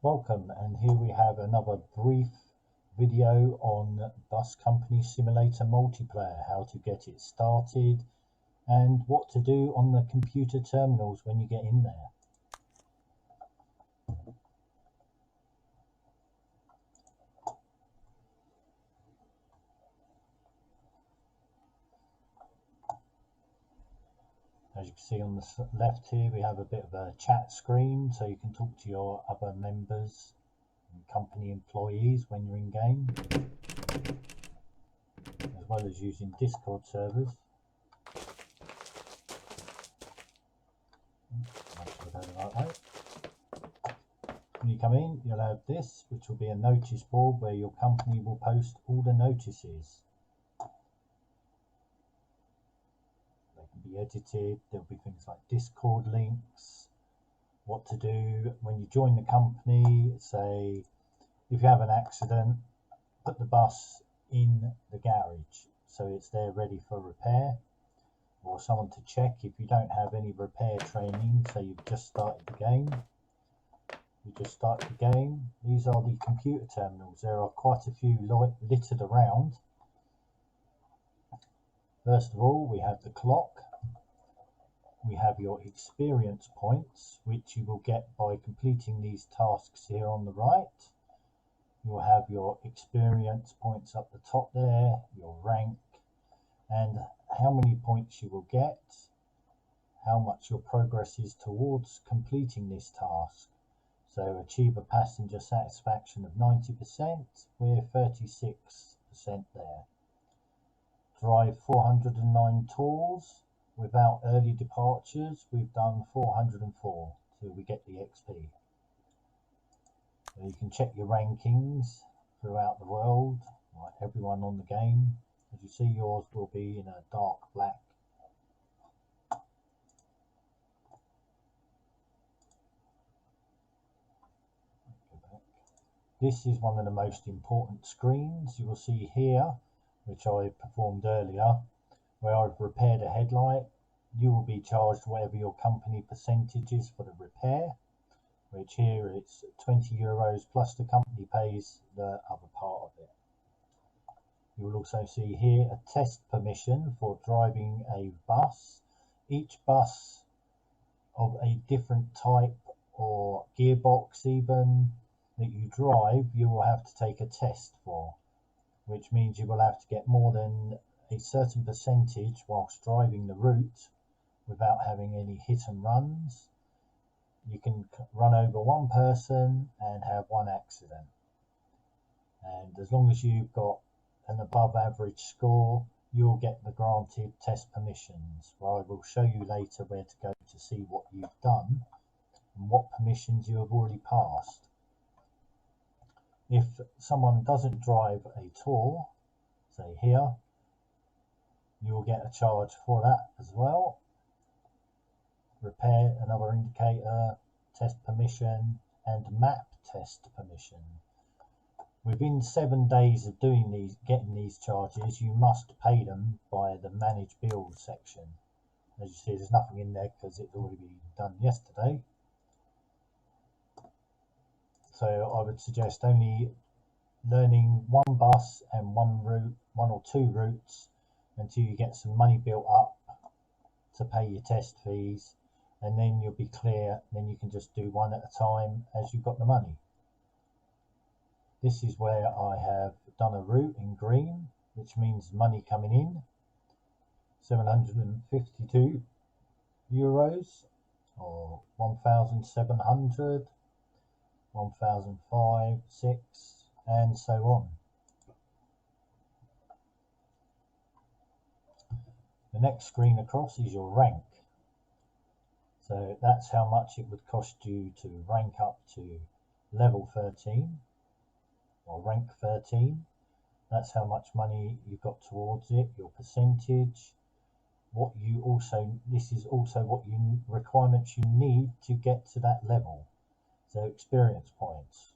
Welcome, and here we have another brief video on Bus Company Simulator Multiplayer, how to get it started and what to do on the computer terminals when you get in there. As you can see on the left here, we have a bit of a chat screen so you can talk to your other members and company employees when you're in game, as well as using Discord servers. When you come in, you'll have this, which will be a notice board where your company will post all the notices. Be edited. There'll be things like Discord links, what to do when you join the company. Say if you have an accident, put the bus in the garage so it's there ready for repair, or someone to check if you don't have any repair training. So you've just started the game, these are the computer terminals. There are quite a few littered around. First of all, we have the clock. We have your experience points, which you will get by completing these tasks here on the right. You'll have your experience points up the top there, your rank, and how many points you will get, how much your progress is towards completing this task. So achieve a passenger satisfaction of 90%, we're 36% there. Drive 409 tours. Without early departures, we've done 404 till we get the XP. So you can check your rankings throughout the world, like everyone on the game. As you see, yours will be in a dark black. This is one of the most important screens you will see here, which I performed earlier, where I've repaired a headlight. You will be charged whatever your company percentage is for the repair, which here it's €20 plus the company pays the other part of it. You will also see here a test permission for driving a bus. Each bus of a different type or gearbox even that you drive, you will have to take a test for, which means you will have to get more than a certain percentage whilst driving the route without having any hit and runs. You can run over one person and have one accident, and as long as you've got an above average score, you'll get the granted test permissions, where I will show you later where to go to see what you've done and what permissions you have already passed. If someone doesn't drive a tour, say here, you will get a charge for that as well. Repair, another indicator, test permission, and map test permission. Within 7 days of getting these charges, you must pay them by the manage bills section. As you see, there's nothing in there because it's already been done yesterday. So I would suggest only learning one bus and one or two routes until you get some money built up to pay your test fees, and then you'll be clear. Then you can just do one at a time as you've got the money. This is where I have done a route in green, which means money coming in, €752 or 1,700, 1,005, 6, and so on. The next screen across is your rank. So that's how much it would cost you to rank up to level 13 or rank 13. That's how much money you've got towards it, your percentage. This is also what requirements you need to get to that level. So experience points,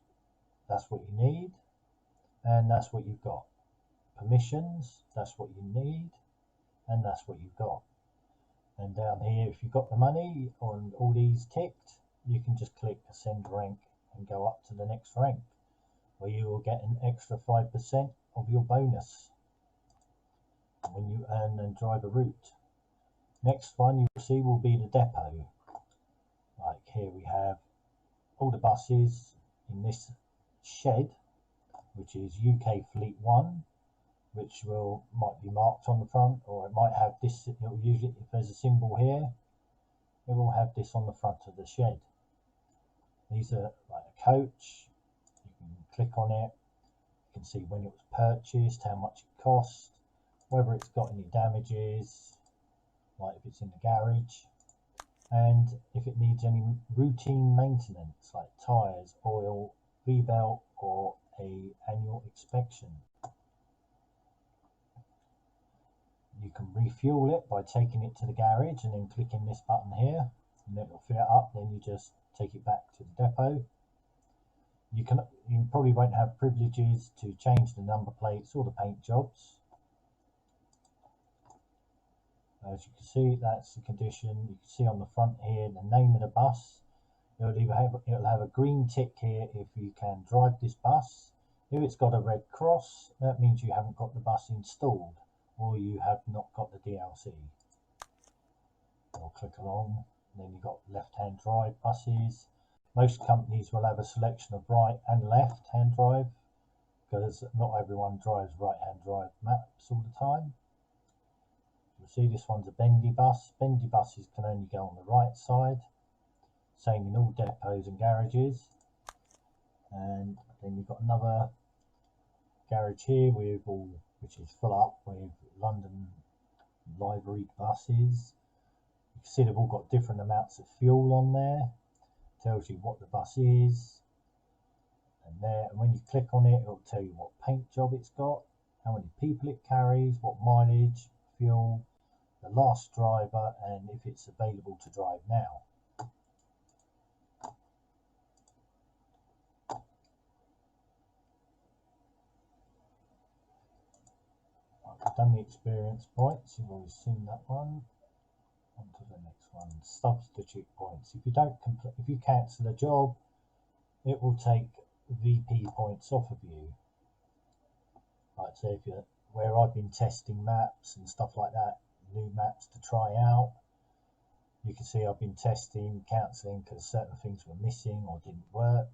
that's what you need, and that's what you've got. Permissions, that's what you need, and that's what you've got. And down here, if you've got the money on all these ticked, you can just click ascend rank and go up to the next rank, where you will get an extra 5% of your bonus when you earn and drive a route. Next one you'll see will be the depot. Like here we have all the buses in this shed, which is UK Fleet 1, which might be marked on the front, or it might have this. It will usually, if there's a symbol here, it will have this on the front of the shed. These are like a coach. You can click on it. You can see when it was purchased, how much it cost, whether it's got any damages, like if it's in the garage, and if it needs any routine maintenance like tyres, oil, V-belt, or a annual inspection. You can refuel it by taking it to the garage and then clicking this button here, and it will fill it up. Then you just take it back to the depot. You probably won't have privileges to change the number plates or the paint jobs. As you can see, that's the condition. You can see on the front here the name of the bus. It'll have a green tick here if you can drive this bus. If it's got a red cross, that means you haven't got the bus installed, or you have not got the DLC. I'll click along. Then you've got left-hand drive buses. Most companies will have a selection of right and left-hand drive, because not everyone drives right-hand drive maps all the time. You'll see this one's a bendy bus. Bendy buses can only go on the right side. Same in all depots and garages. And then you've got another garage here which is full up with London livery buses. You can see they've all got different amounts of fuel on there. Tells you what the bus is. And when you click on it, it'll tell you what paint job it's got, how many people it carries, what mileage, fuel, the last driver, and if it's available to drive now. I've done the experience points. You've already seen that one. On to the next one. Substitute points. If you cancel a job, it will take VP points off of you. Like say where I've been testing maps and stuff like that, new maps to try out. You can see I've been testing, cancelling because certain things were missing or didn't work.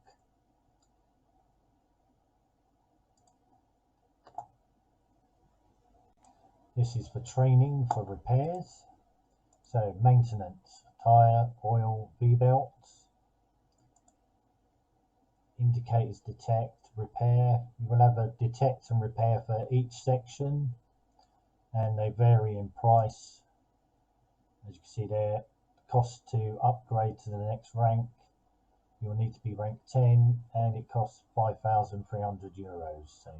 This is for training for repairs. So maintenance, tyre, oil, V-belts. Indicators detect, repair. You will have a detect and repair for each section, and they vary in price. As you can see there, the cost to upgrade to the next rank, you will need to be rank 10, and it costs €5,300. So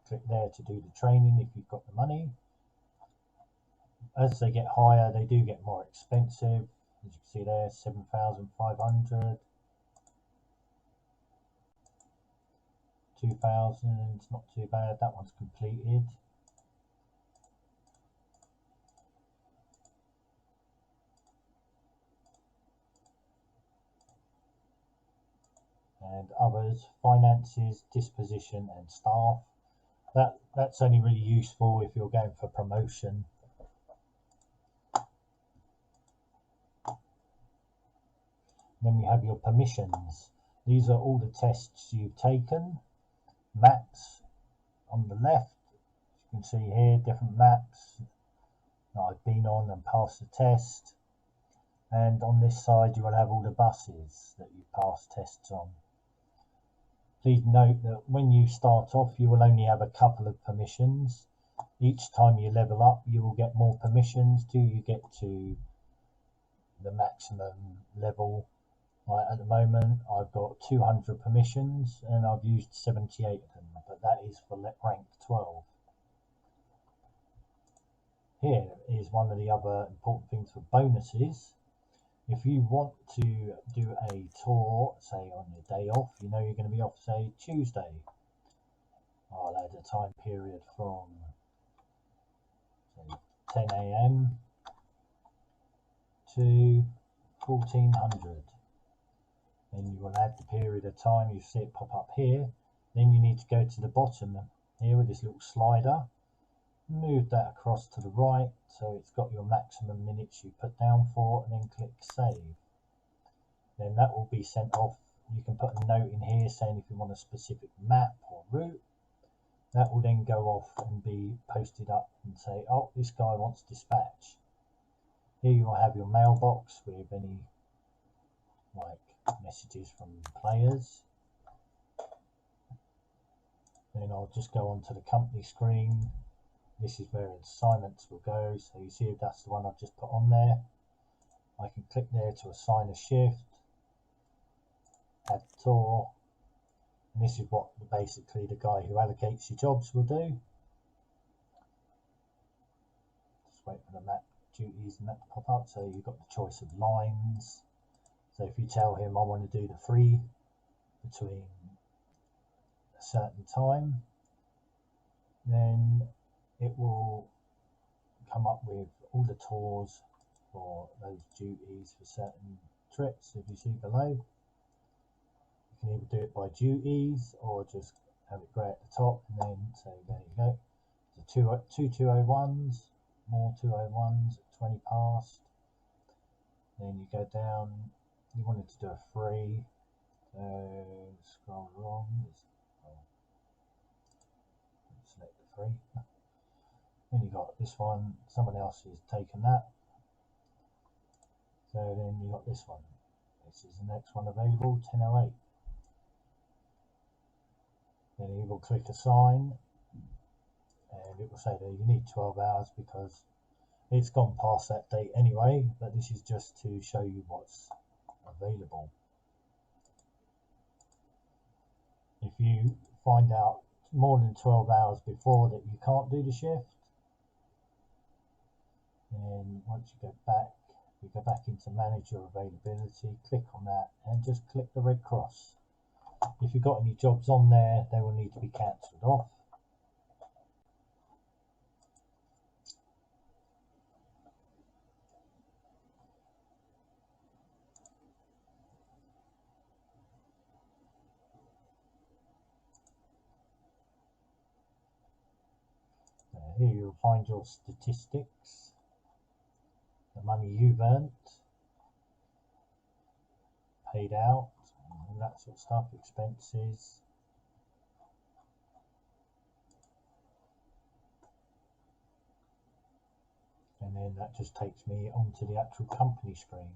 click there to do the training if you've got the money. As they get higher, they do get more expensive. As you can see there, 7,500. 2,000, it's not too bad. That one's completed. And others, finances, disposition, and staff. That's only really useful if you're going for promotion. Then we have your permissions. These are all the tests you've taken. Maps on the left, you can see here different maps that I've been on and passed the test. And on this side you will have all the buses that you've passed tests on. Please note that when you start off you will only have a couple of permissions. Each time you level up you will get more permissions till you get to the maximum level. Like at the moment I've got 200 permissions and I've used 78 of them, but that is for rank 12. Here is one of the other important things for bonuses. If you want to do a tour, say on your day off, you know you're going to be off say Tuesday, I'll add a time period from say 10 AM to 1400. Then you will add the period of time. You see it pop up here. Then you need to go to the bottom here with this little slider. Move that across to the right so it's got your maximum minutes you put down for, and then click save. Then that will be sent off. You can put a note in here saying if you want a specific map or route. That will then go off and be posted up and say, oh, this guy wants dispatch. Here you will have your mailbox with any messages from players. Then I'll just go on to the company screen. This is where assignments will go. So you see that's the one I've just put on there. I can click there to assign a shift, add tour, and this is what basically the guy who allocates your jobs will do. Just wait for the map duties and that to pop up. So you've got the choice of lines. So if you tell him I want to do the 3 between a certain time, then it will come up with all the tours for those duties for certain trips. If you see below, you can either do it by duties or just have it grey at the top, and then so there you go. The 201s, more 201s at 20 past. Then you go down. You wanted to do a 3, so scroll along. Select the 3. Then you got this one. Someone else has taken that. So then you got this one. This is the next one available, 10:08. Then you will click assign, and it will say that you need 12 hours because it's gone past that date anyway, but this is just to show you what's available. If you find out more than 12 hours before that you can't do the shift, and once you go back into manage your availability, click on that and just click the red cross. If you've got any jobs on there, they will need to be cancelled off. Here you'll find your statistics, the money you've earned, paid out, and that sort of stuff, expenses. And then that just takes me onto the actual company screen.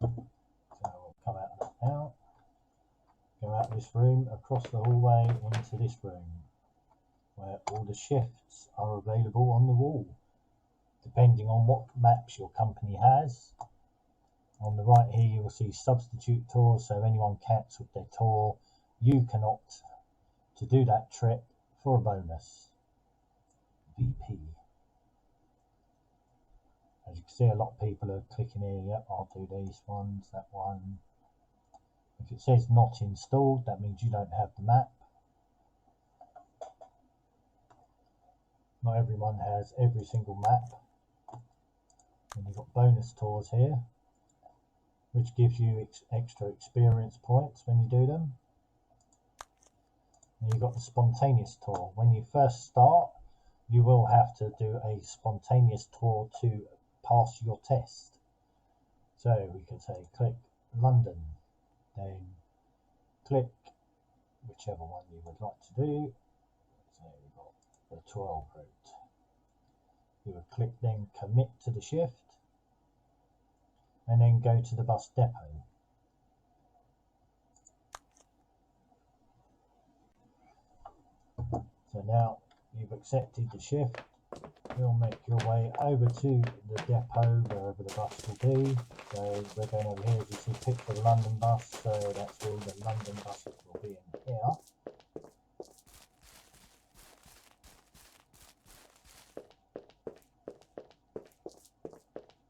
So we'll come out of that now. Go out this room, across the hallway, into this room, where all the shifts are available on the wall, depending on what maps your company has. On the right here, you will see substitute tours, so anyone cancelled their tour, you can opt to do that trip for a bonus. VP. As you can see, a lot of people are clicking here, yep, I'll do these ones, that one. If it says not installed, that means you don't have the map. Not everyone has every single map. And you've got bonus tours here, which gives you extra experience points when you do them. And you've got the spontaneous tour. When you first start, you will have to do a spontaneous tour to pass your test. So we could say click London, then click whichever one you would like to do. So we've got the 12 route. You would click then commit to the shift, and then go to the bus depot. So now you've accepted the shift, you'll make your way over to the depot, wherever the bus will be. So we're going over here, as you see, pick the London bus, so that's where the London buses will be in here.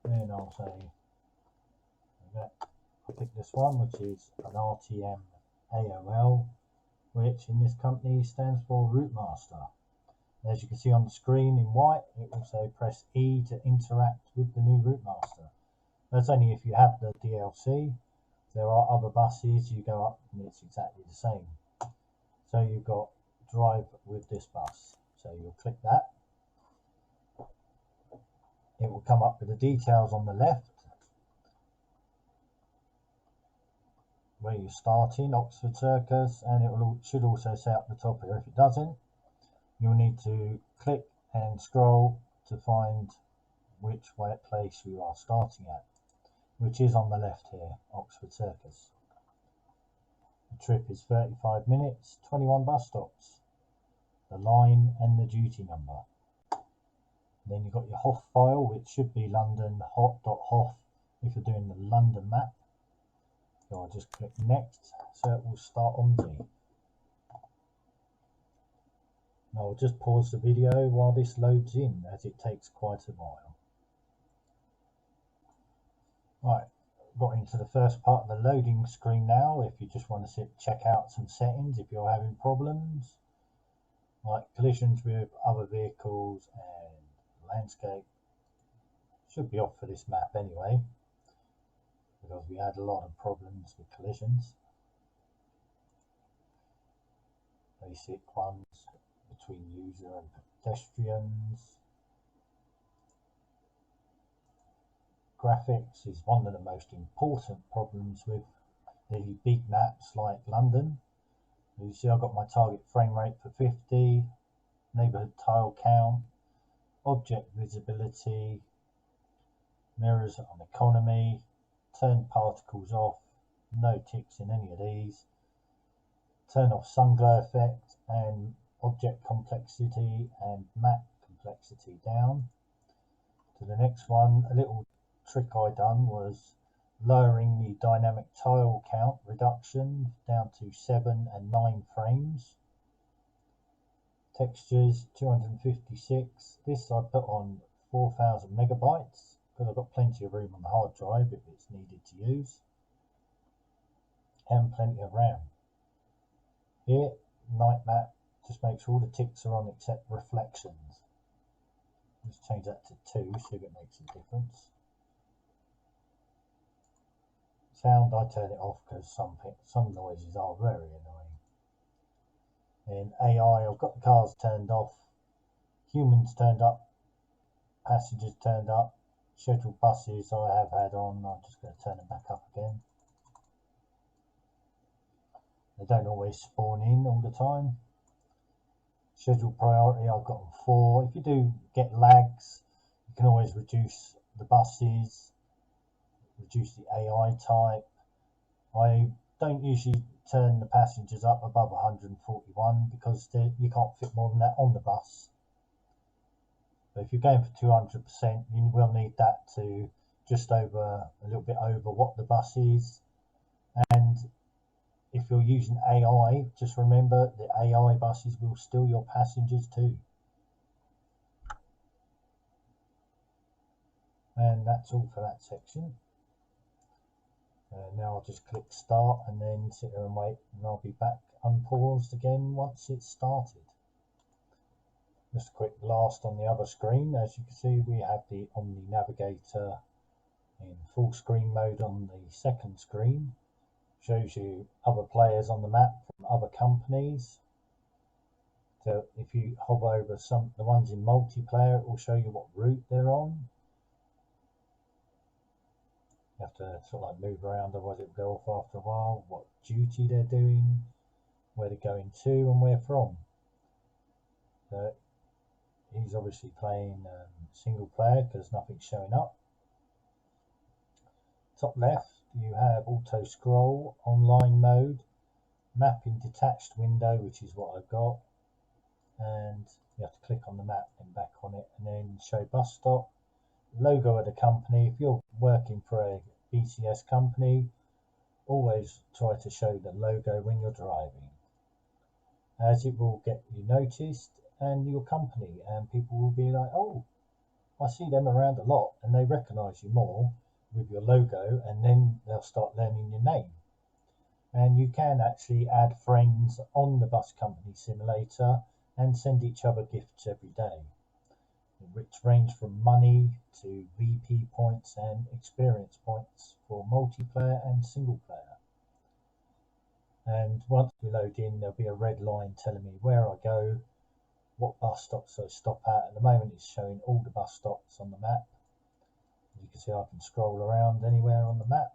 Then I'll say, I'll pick this one, which is an RTM AOL, which in this company stands for Route Master. As you can see on the screen in white, it will say press E to interact with the new Route Master. That's only if you have the DLC. There are other buses, you go up and it's exactly the same. So you've got drive with this bus. So you'll click that. It will come up with the details on the left, where you're starting, Oxford Circus, and it should also say up the top here. If it doesn't, you'll need to click and scroll to find which place you are starting at, which is on the left here, Oxford Circus. The trip is 35 minutes, 21 bus stops, the line and the duty number. Then you've got your Hoff file, which should be London hot.hoff if you're doing the London map. So I'll just click next, so it will start on D. Now I'll just pause the video while this loads in, as it takes quite a while. Right, got into the first part of the loading screen now. If you just want to check out some settings, if you're having problems, like collisions with other vehicles and landscape, should be off for this map anyway, because we had a lot of problems with collisions. Basic ones between user and pedestrians. Graphics is one of the most important problems with the big maps like London. You see I've got my target frame rate for 50, neighbourhood tile count, object visibility, mirrors on economy, turn particles off, no ticks in any of these, turn off sun glow effect and object complexity and map complexity down. To the next one, a little trick I done was lowering the dynamic tile count reduction down to 7 and 9 frames. Textures 256. This I put on 4,000 megabytes because I've got plenty of room on the hard drive if it's needed to use, and plenty of RAM. Here, night map, just make sure all the ticks are on except reflections. Just change that to 2, see if it makes a difference. Sound, I turn it off because some noises are very annoying. In AI, I've got the cars turned off, humans turned up, passengers turned up, scheduled buses I have had on. I'm just going to turn them back up again. They don't always spawn in all the time. Scheduled priority I've got on 4. If you do get lags, you can always reduce the buses, reduce the AI type. I don't usually turn the passengers up above 141 because you can't fit more than that on the bus. But if you're going for 200%, you will need that to just over a little bit over what the bus is. And if you're using AI, just remember the AI buses will steal your passengers too. And that's all for that section. Now I'll just click start and then sit there and wait, and I'll be back unpaused again once it's started. Just a quick blast on the other screen. As you can see, we have the Omni Navigator in full screen mode on the second screen. Shows you other players on the map from other companies. So if you hover over the ones in multiplayer, it will show you what route they're on. You have to sort of like move around, otherwise it will go off after a while. What duty they're doing, where they're going to, and where from. So he's obviously playing single player because nothing's showing up. Top left, you have auto scroll, online mode, map in detached window, which is what I've got, and you have to click on the map and back on it, and then show bus stop, logo of the company. If you're working for a BCS company, always try to show the logo when you're driving, as it will get you noticed and your company, and people will be like, oh, I see them around a lot, and they recognize you more with your logo, and then they'll start learning your name. And you can actually add friends on the bus company simulator and send each other gifts every day, which range from money to VP points and experience points for multiplayer and single player. And once we load in, there'll be a red line telling me where I go, what bus stops I stop at. At the moment it's showing all the bus stops on the map. As you can see, I can scroll around anywhere on the map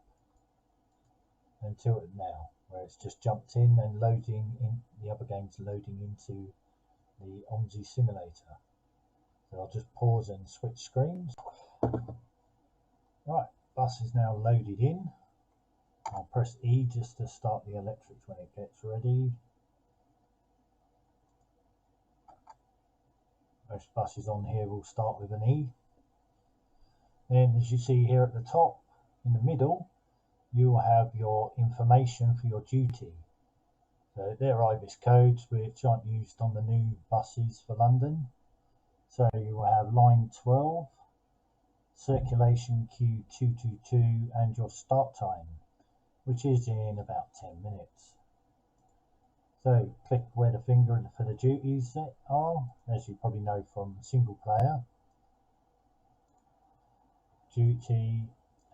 until now, where it's just jumped in and loading in. The other game's loading into the OMSI simulator. So I'll just pause and switch screens. Right, bus is now loaded in. I'll press E just to start the electrics when it gets ready. Most buses on here will start with an E. Then, as you see here at the top, in the middle, you will have your information for your duty. So they're IBIS codes which aren't used on the new buses for London. So you will have line 12, circulation Q222, and your start time, which is in about 10 minutes. So click where the finger for the duties are, as you probably know from single player. Duty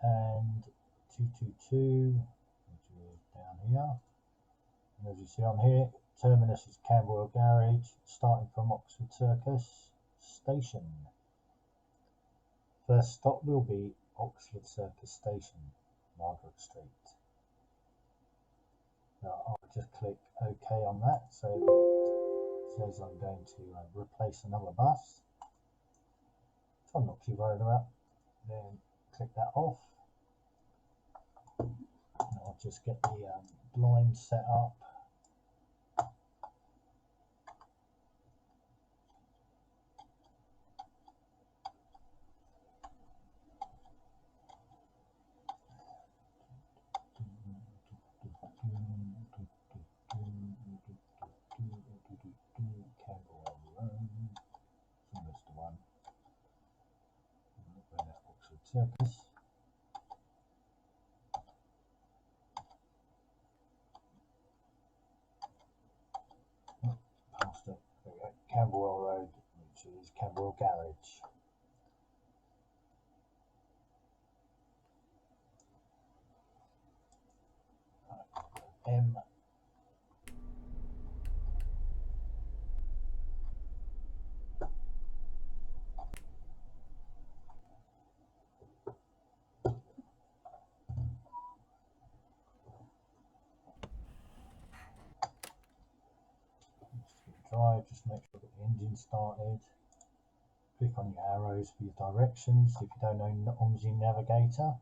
and 222, which is down here. And as you see on here, terminus is Camberwell Garage, starting from Oxford Circus Station. First stop will be Oxford Circus Station, Margaret Street. Now I'll just click OK on that, so it says I'm going to replace another bus. So I'm not too worried about. Then click that off. And I'll just get the blind set up. Camberwell Road. So that's the one. Oxford Circus. Past it. There we go. Camberwell Road, which is Camberwell Garage. M. Drive, just make sure that the engine started. Click on your arrows for your directions if you don't know the OMSI navigator.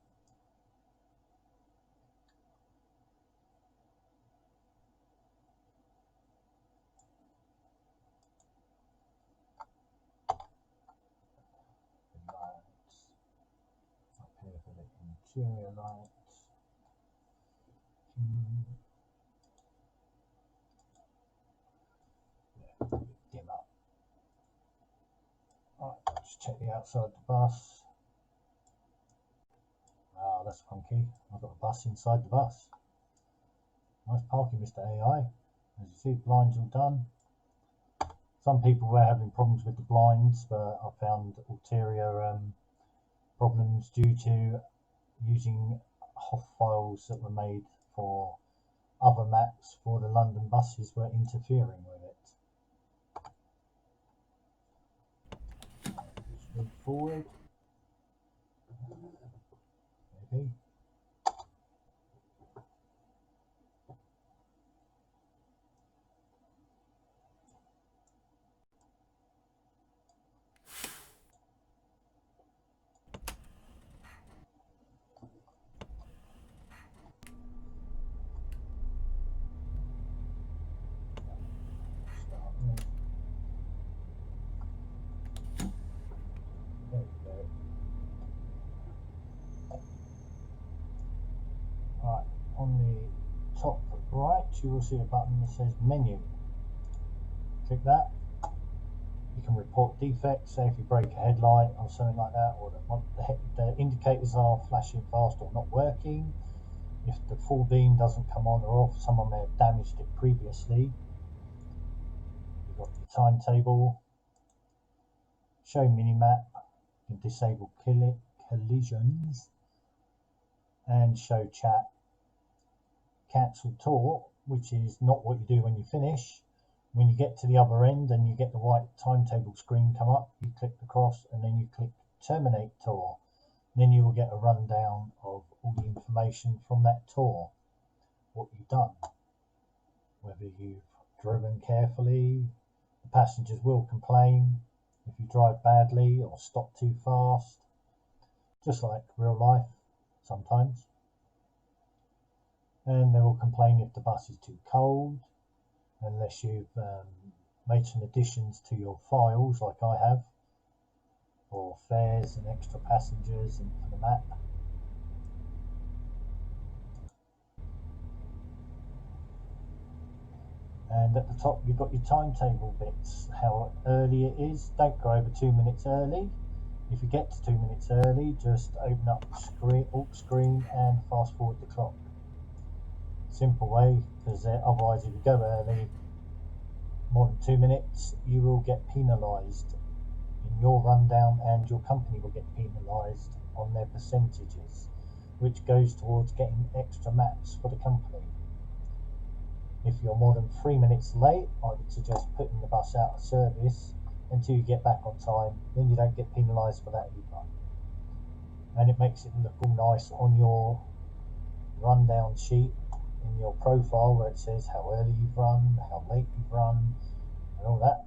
Lights up here for the interior lights. Yeah, dim up. Right, let's check the outside the bus. Ah, that's funky. I've got a bus inside the bus. Nice parking, Mr. AI. As you see, blinds all done. Some people were having problems with the blinds, but I found ulterior problems due to using HOF files that were made for other maps for the London buses were interfering with it. Just move forward. Maybe. There we go. Right, on the top right you will see a button that says menu. Click that. You can report defects, say if you break a headlight or something like that, or the indicators are flashing fast or not working. If the full beam doesn't come on or off, someone may have damaged it previously. You've got your timetable, show minimap, you can disable collisions, and show chat. Cancel talk which is not what you do when you finish. When you get to the other end and you get the white timetable screen come up, you click the cross and then you click terminate tour. Then you will get a rundown of all the information from that tour, what you've done, whether you've driven carefully. The passengers will complain if you drive badly or stop too fast, just like real life sometimes. And they will complain if the bus is too cold, unless you've made some additions to your files like I have, or fares and extra passengers and for the map. And at the top you've got your timetable bits, how early it is. Don't go over 2 minutes early. If you get to 2 minutes early, just open up the alt screen and fast forward the clock. Simple way, because otherwise if you go early more than 2 minutes, you will get penalised in your rundown, and your company will get penalised on their percentages, which goes towards getting extra maps for the company. If you're more than 3 minutes late, I would suggest putting the bus out of service until you get back on time. Then you don't get penalised for that either. And it makes it look all nice on your rundown sheet in your profile, where it says how early you've run, how late you've run, and all that.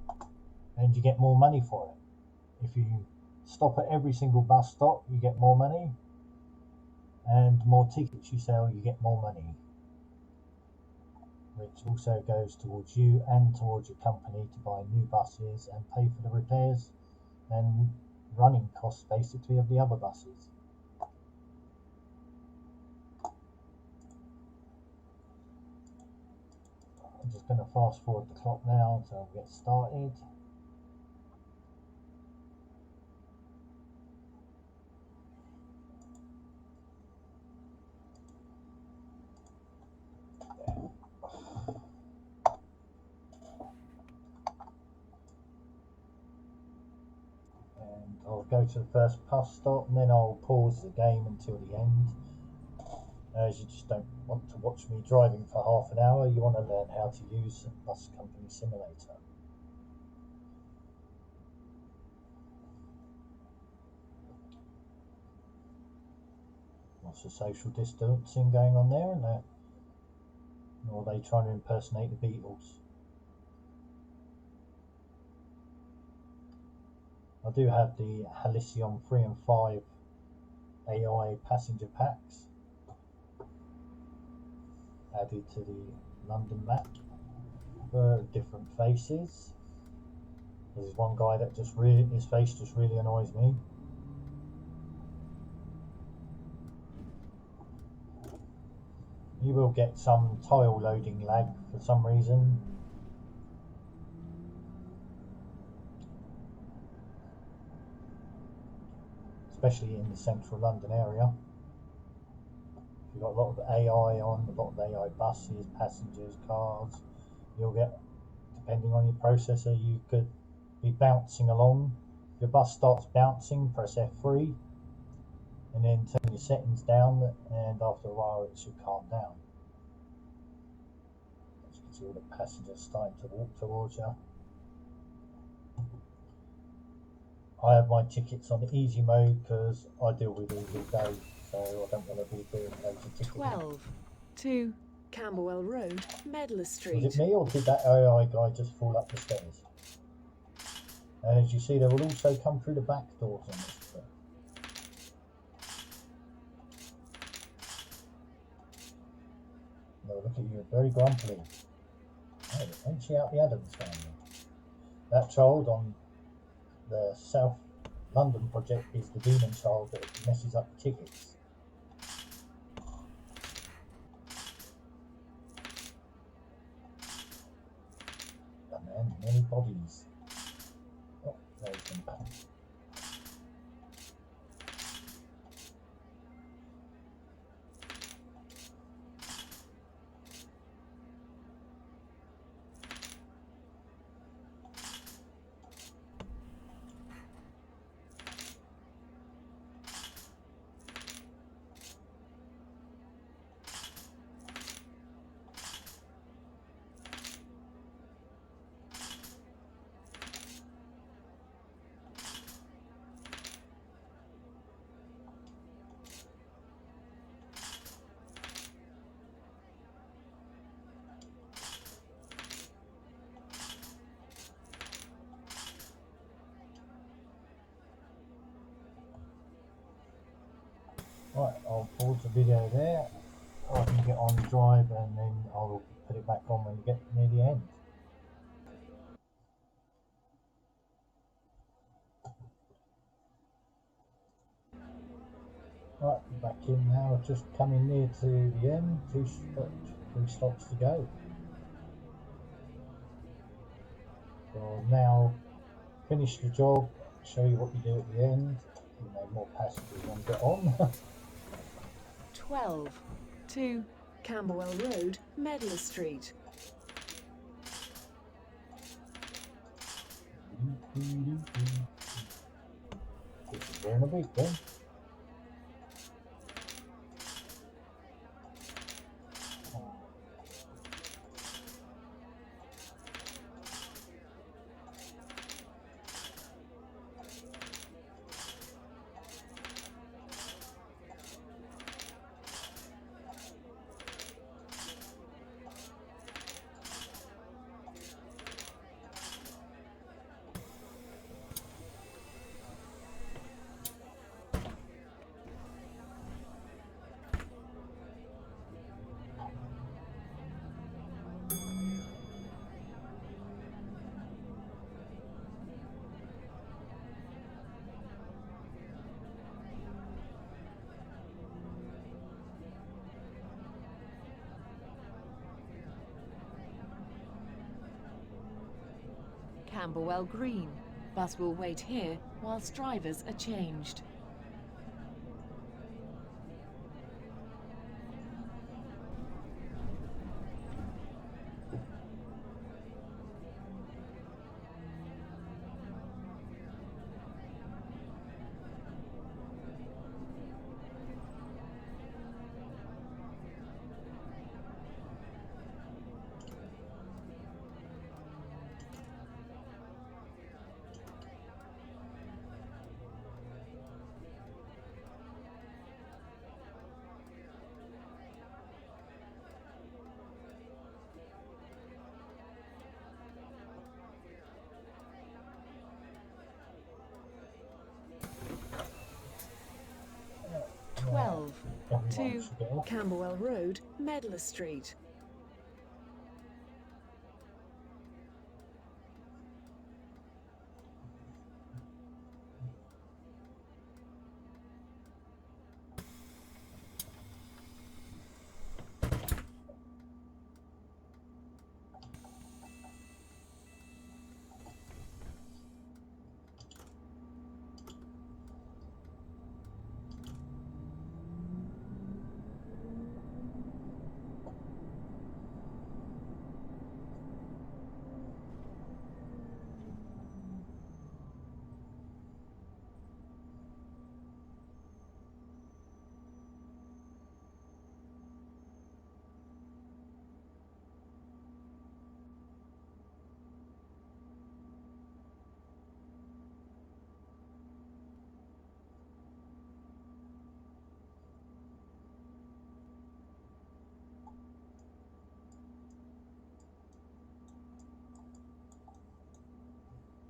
And you get more money for it. If you stop at every single bus stop, you get more money. And more tickets you sell, you get more money, which also goes towards you and towards your company to buy new buses and pay for the repairs and running costs basically of the other buses. I'm just going to fast forward the clock now to get started. And I'll go to the first bus stop and then I'll pause the game until the end. As you just don't want to watch me driving for half an hour, you want to learn how to use a bus company simulator. What's the social distancing going on there? And or are they trying to impersonate the Beatles? I do have the Halcyon 3 and 5 AI passenger packs added to the London map for different faces. There's one guy that his face just really annoys me. You will get some tile loading lag for some reason. Especially in the central London area. You've got a lot of AI on, a lot of AI buses, passengers, cars. You'll get, depending on your processor, you could be bouncing along. If your bus starts bouncing, press F3 and then turn your settings down, and after a while it should calm down. As you can see, all the passengers starting to walk towards you. I have my tickets on easy mode because I deal with these all day, so I don't want to be doing loads of ticketing. 12 to Camberwell Road, Medlar Street. Was it me, or did that AI guy just fall up the stairs? And as you see, they will also come through the back doors on this trip. They'll look at you very grumpily. Oh, ain't she out the Adams family? That child on the South London project is the demon child that messes up the tickets. Oh man, many bodies. Oh, there's them back. Right, I'll pause the video there. I can get on the drive and then I'll put it back on when we get near the end. Right, back in now, just coming near to the end, three stops to go. So I'll now finish the job, show you what you do at the end. You know, more passengers want to get on. 12. 2. Camberwell Road, Medlar Street. We're in a week then. Camberwell Green. Bus will wait here whilst drivers are changed. Twelve. Everyone 2. should get off. Camberwell Road, Medlar Street.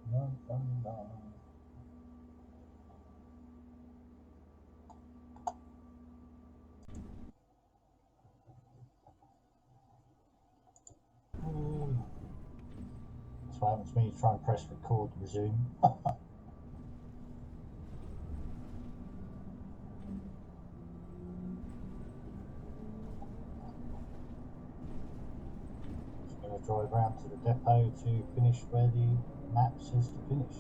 Dun, dun, dun. That's what happens when you try and press record to resume. Just going to drive round to the depot to finish where the map says to finish.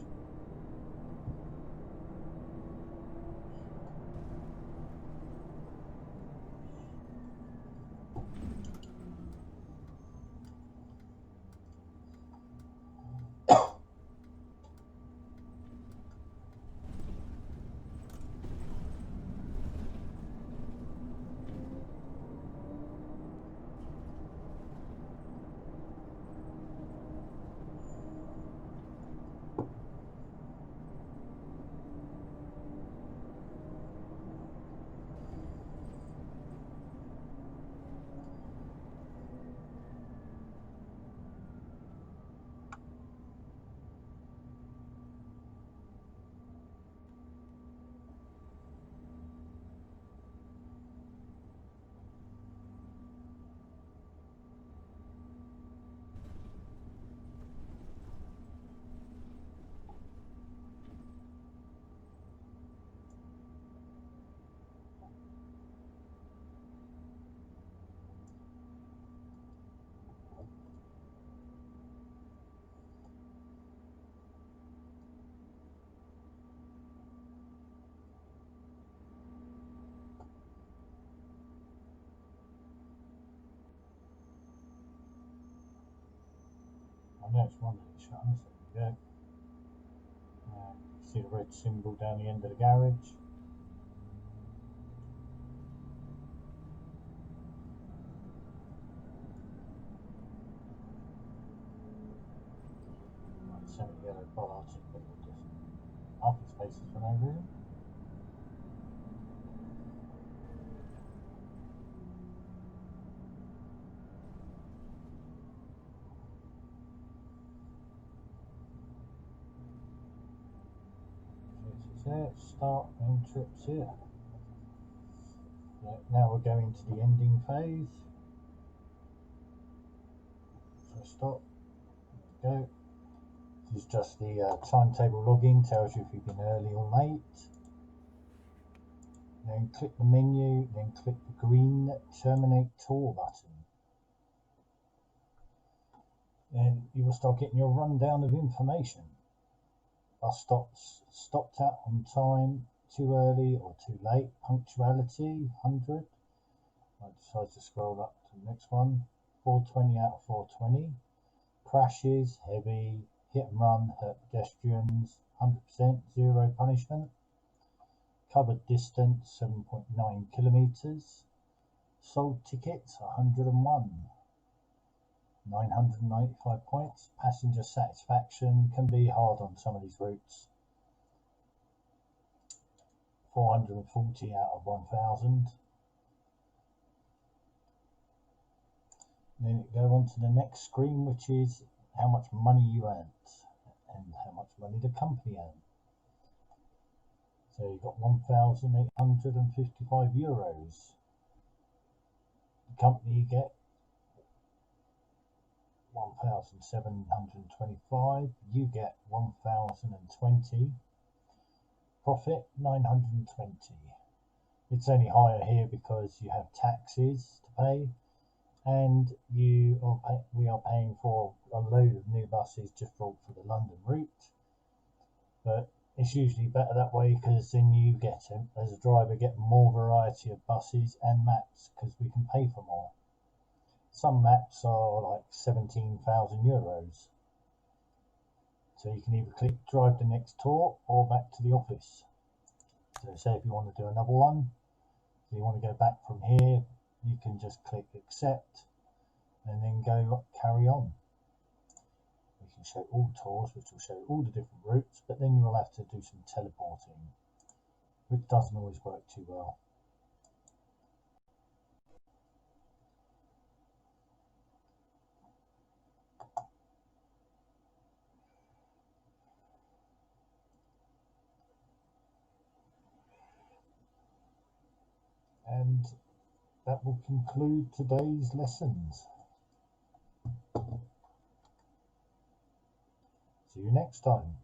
I know it's one of these shutters. There we go. See the red symbol down the end of the garage. Semi-yellow bollards and people just parking spaces for no reason. There, start and trips here. Right, now we're going to the ending phase. So stop, go. This is just the timetable login, tells you if you've been early or late. Then click the menu, then click the green terminate tour button. Then you will start getting your rundown of information. Bus stopped at on time, too early or too late, punctuality 100. I decide to scroll up to the next one. 420 out of 420. Crashes, heavy, hit and run, hurt pedestrians, 100%, zero punishment. Covered distance, 7.9 kilometres. Sold tickets, 101. 995 points. Passenger satisfaction can be hard on some of these routes. 440 out of 1,000. Then go on to the next screen, which is how much money you earned and how much money the company earned. So you've got 1,855 euros. The company get 1,725. You get 1,020. Profit 920. It's only higher here because you have taxes to pay, and we are paying for a load of new buses just brought for the London route. But it's usually better that way because then you get, as a driver, get more variety of buses and maps because we can pay for more. Some maps are like 17,000 euros. So you can either click drive the next tour or back to the office. So say if you want to do another one, so you want to go back from here, you can just click accept and then go carry on. We can show all tours, which will show all the different routes, but then you will have to do some teleporting, which doesn't always work too well. And that will conclude today's lessons. See you next time.